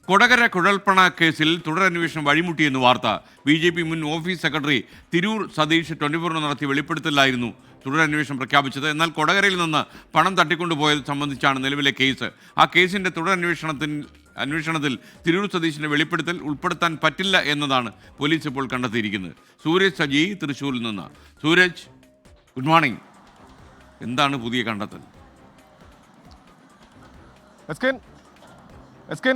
കൊടകര കുഴൽപ്പണ കേസിൽ തുടരന്വേഷണം വഴിമുട്ടിയെന്ന് വാർത്ത. BJP മുൻ ഓഫീസ് സെക്രട്ടറി തിരൂർ സതീഷ് 24 നടത്തിയ വെളിപ്പെടുത്തലായിരുന്നു തുടരന്വേഷണം പ്രഖ്യാപിച്ചത്. എന്നാൽ കൊടകരയിൽ നിന്ന് പണം തട്ടിക്കൊണ്ടുപോയത് സംബന്ധിച്ചാണ് നിലവിലെ കേസ്. ആ കേസിന്റെ അന്വേഷണത്തിൽ തിരൂർ സതീഷിന്റെ വെളിപ്പെടുത്തൽ ഉൾപ്പെടുത്താൻ പറ്റില്ല എന്നതാണ് പോലീസ് ഇപ്പോൾ കണ്ടെത്തിയിരിക്കുന്നത്. സൂരജ് സജി തൃശ്ശൂരിൽ നിന്ന്. Sooraj, good morning. എന്താണ് പുതിയ കണ്ടെത്തൽ?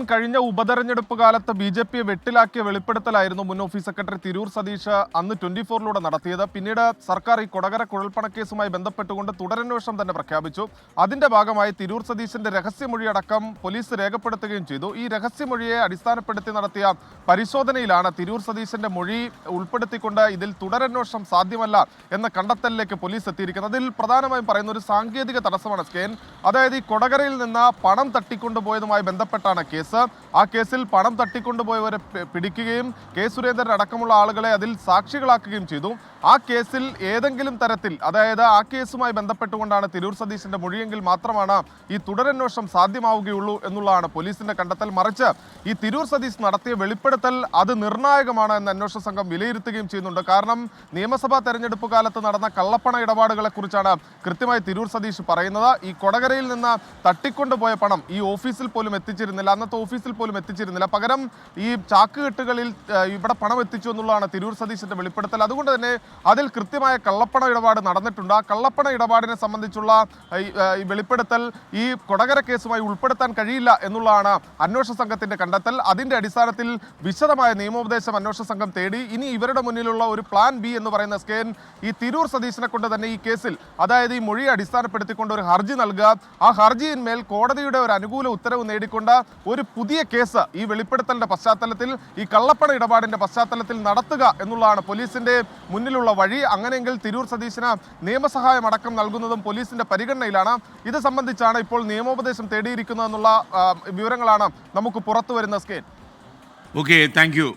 കഴിഞ്ഞ ഉപതെരഞ്ഞെടുപ്പ് കാലത്ത് BJP വെട്ടിലാക്കിയ വെളിപ്പെടുത്തലായിരുന്നു മുൻ ഓഫീസ് സെക്രട്ടറി തിരൂർ സതീഷ് അന്ന് 24 നടത്തിയത്. പിന്നീട് സർക്കാർ ഈ കൊടകര കുഴൽപ്പണക്കേസുമായി ബന്ധപ്പെട്ടുകൊണ്ട് തുടരന്വേഷണം തന്നെ പ്രഖ്യാപിച്ചു. അതിന്റെ ഭാഗമായി തിരൂർ സതീഷിന്റെ രഹസ്യമൊഴി അടക്കം പോലീസ് രേഖപ്പെടുത്തുകയും ചെയ്തു. ഈ രഹസ്യമൊഴിയെ അടിസ്ഥാനപ്പെടുത്തി നടത്തിയ പരിശോധനയിലാണ് തിരൂർ സതീഷിന്റെ മൊഴി ഉൾപ്പെടുത്തിക്കൊണ്ട് ഇതിൽ തുടരന്വേഷണം സാധ്യമല്ല എന്ന കണ്ടെത്തലിലേക്ക് പോലീസ് എത്തിയിരിക്കുന്നത്. അതിൽ പ്രധാനമായും പറയുന്ന ഒരു സാങ്കേതിക തടസ്സമാണ് അതായത് ഈ കൊടകരയിൽ നിന്ന് പണം തട്ടിക്കൊണ്ടുപോയതുമായി ബന്ധപ്പെട്ടാണ് കേസ്. ആ കേസിൽ പണം തട്ടിക്കൊണ്ടുപോയവരെ പിടിക്കുകയും കെ സുരേന്ദ്രൻ അടക്കമുള്ള ആളുകളെ അതിൽ സാക്ഷികളാക്കുകയും ചെയ്തു. ആ കേസിൽ ഏതെങ്കിലും തരത്തിൽ, അതായത് ആ കേസുമായി ബന്ധപ്പെട്ടുകൊണ്ടാണ് തിരൂർ സതീഷിന്റെ മൊഴിയെങ്കിൽ മാത്രമാണ് ഈ തുടരന്വേഷണം സാധ്യമാവുകയുള്ളൂ എന്നുള്ളതാണ് പോലീസിന്റെ കണ്ടെത്തൽ. മറിച്ച് ഈ തിരൂർ സതീഷ് നടത്തിയ വെളിപ്പെടുത്തൽ അത് നിർണായകമാണ് എന്ന് അന്വേഷണ സംഘം വിലയിരുത്തുകയും ചെയ്യുന്നുണ്ട്. കാരണം നിയമസഭാ തെരഞ്ഞെടുപ്പ് കാലത്ത് നടന്ന കള്ളപ്പണ ഇടപാടുകളെ കുറിച്ചാണ് കൃത്യമായി തിരൂർ സതീഷ് പറയുന്നത്. ഈ കൊടകരയിൽ നിന്ന് തട്ടിക്കൊണ്ടുപോയ പണം ഈ ഓഫീസിൽ പോലും എത്തിച്ചിരുന്നില്ല, അന്നത്തെ ഓഫീസിൽ പോലും എത്തിച്ചിരുന്നില്ല. പകരം ഈ ചാക്കുകെട്ടുകളിൽ ഇവിടെ പണം എത്തിച്ചു എന്നുള്ളതാണ് തിരൂർ സതീഷിന്റെ വെളിപ്പെടുത്തൽ. അതുകൊണ്ട് തന്നെ അതിൽ കൃത്യമായ കള്ളപ്പണ ഇടപാട് നടന്നിട്ടുണ്ട്. ആ കള്ളപ്പണ ഇടപാടിനെ സംബന്ധിച്ചുള്ള ഈ വെളിപ്പെടുത്തൽ ഈ കൊടകര കേസുമായി ഉൾപ്പെടുത്താൻ കഴിയില്ല എന്നുള്ളതാണ് അന്വേഷണ സംഘത്തിന്റെ കണ്ടെത്തൽ. അതിന്റെ അടിസ്ഥാനത്തിൽ വിശദമായ നിയമോപദേശം അന്വേഷണ സംഘം തേടി. ഇനി ഇവരുടെ മുന്നിലുള്ള ഒരു പ്ലാൻ ബി എന്ന് പറയുന്ന ഈ തിരൂർ സതീഷിനെ കൊണ്ട് തന്നെ ഈ കേസിൽ, അതായത് ഈ മൊഴിയെ അടിസ്ഥാനപ്പെടുത്തിക്കൊണ്ട് ഒരു ഹർജി നൽകുക, ആ ഹർജിയിന്മേൽ കോടതിയുടെ ഒരു അനുകൂല ഉത്തരവ് നേടിക്കൊണ്ട് ഒരു പുതിയ കേസ് ഈ വെളിപ്പെടുത്തലിന്റെ പശ്ചാത്തലത്തിൽ, ഈ കള്ളപ്പണ ഇടപാടിന്റെ പശ്ചാത്തലത്തിൽ നടത്തുക എന്നുള്ളതാണ് പോലീസിന്റെ മുന്നിലുള്ള വഴി. അങ്ങനെയെങ്കിൽ തിരൂർ സതീശന് നിയമസഹായം അടക്കം നൽകുന്നതും പോലീസിന്റെ പരിഗണനയിലാണ്. ഇത് സംബന്ധിച്ചാണ് ഇപ്പോൾ നിയമോപദേശം തേടിയിരിക്കുന്നതെന്നുള്ള വിവരങ്ങളാണ് നമുക്ക് പുറത്തു വരുന്ന ഓക്കെ, താങ്ക് യു.